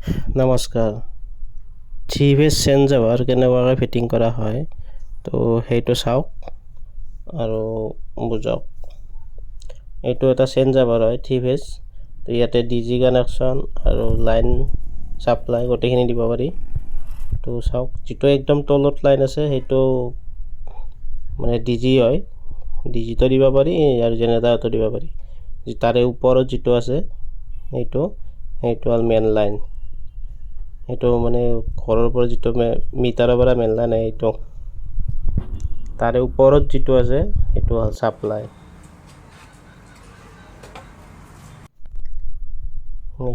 নমস্কাৰ। 3-phase চেঞ্জঅভাৰ কেনেকুৱাকৈ fitting কৰা হয় তো সেইটো চাওক আৰু বুজক। এইটো এটা চেঞ্জঅভাৰ হয় 3-phase। তো ইয়াতে ডিজি কানেকশ্যন আৰু লাইন ছাপ্লাই গোটেইখিনি দিব পাৰি। তো চাওক, যিটো একদম তলত লাইন আছে সেইটো মানে ডিজি হয়, ডিজিটো দিব পাৰি আৰু জেনেৰেটাৰটো দিব পাৰি। তাৰে ওপৰত যিটো আছে সেইটো হ'ল মেইন লাইন। এইটো মানে ঘৰৰ পৰা যিটো মিটাৰৰ পৰা মেইন লাইন এইটো, তাৰে ওপৰত যিটো আছে সেইটো হ'ল ছাপ্লাই।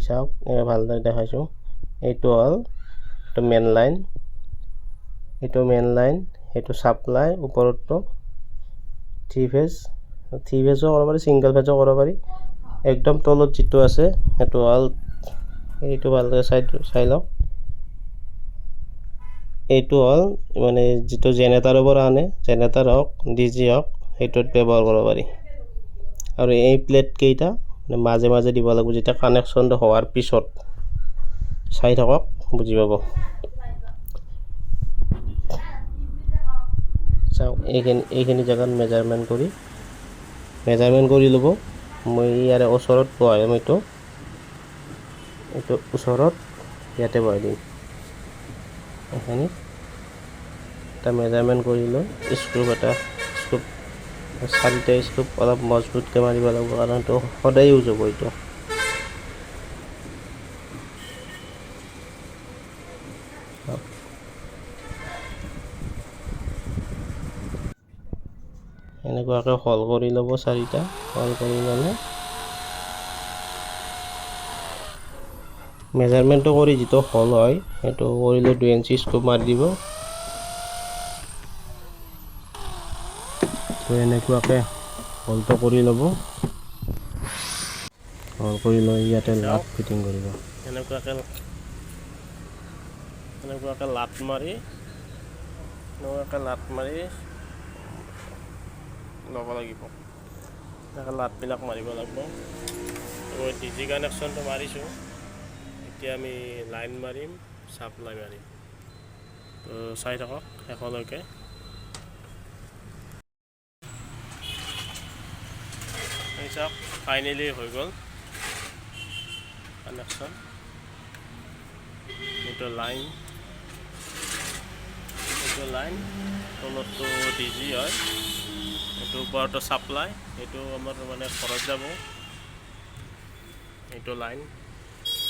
চাওক ভালদৰে দেখাইছোঁ। এইটো হ'ল মেইন লাইন, সেইটো ছাপ্লাই, ওপৰতটো 3-phase। 3-phaseও কৰিব পাৰি, ছিংগল ফেজো কৰিব পাৰি। একদম তলত যিটো আছে সেইটো হ'ল, এইটো ভালদৰে চাই লওক। এইটো হ'ল মানে যিটো জেনেৰেটাৰৰ পৰা আনে, জেনেৰেটাৰ হওক ডিজি হওক সেইটোত ব্যৱহাৰ কৰিব পাৰি। আৰু এই প্লেটকেইটা মাজে মাজে দিব লাগিব, যেতিয়া কানেকশ্যনটো হোৱাৰ পিছত। চাই থাকক, বুজি পাব। চাওক, এইখিনি জেগাত মেজাৰমেণ্ট কৰি ল'ব। মই ইয়াৰে ওচৰত বহাম, এইটো ওচৰত ইয়াতে বহাই দিম। এইখিনি এটা মেজাৰমেণ্ট কৰি লৈ স্ক্ৰুপ 4টা স্ক্ৰুপ অলপ মজবুতকৈ মাৰিব লাগিব, কাৰণ এইটো সদায় ইউজ হ'ব। এইটো এনেকুৱাকৈ হল কৰি ল'ব, 4টা হল কৰি ল'লে মেজাৰমেণ্টটো কৰি যিটো হল হয় সেইটো কৰিলে 2 ইঞ্চি স্ক্ৰুপ মাৰি দিব। তো এনেকুৱাকৈ হলটো কৰি ল'ব। হল কৰি লৈ ইয়াতে লাট ফিটিং কৰিব। এনেকুৱাকৈ লাট মাৰি ল'ব লাগিব। এনেকৈ লাটবিলাক মাৰিব লাগিব। মই ডিজি কানেকশ্যনটো মাৰিছোঁ, এতিয়া আমি লাইন মাৰিম, ছাপ্লাই মাৰিম। তো চাই থাকক শেষলৈকে। চাওক, ফাইনেলি হৈ গ'ল কানেকশ্যন। এইটো লাইন, তলতটো ডিজি হয়, এইটো ওপৰতো ছাপ্লাই। এইটো আমাৰ মানে ঘৰত যাব। এইটো লাইন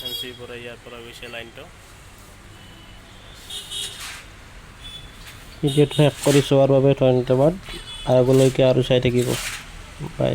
এমচিৰ পৰা, ইয়াৰ পৰা গৈছে লাইনটো। ভিডিঅ'টো শেষ কৰি চোৱাৰ বাবে ধন্যবাদ। আগলৈকে আৰু চাই থাকিব। বাই।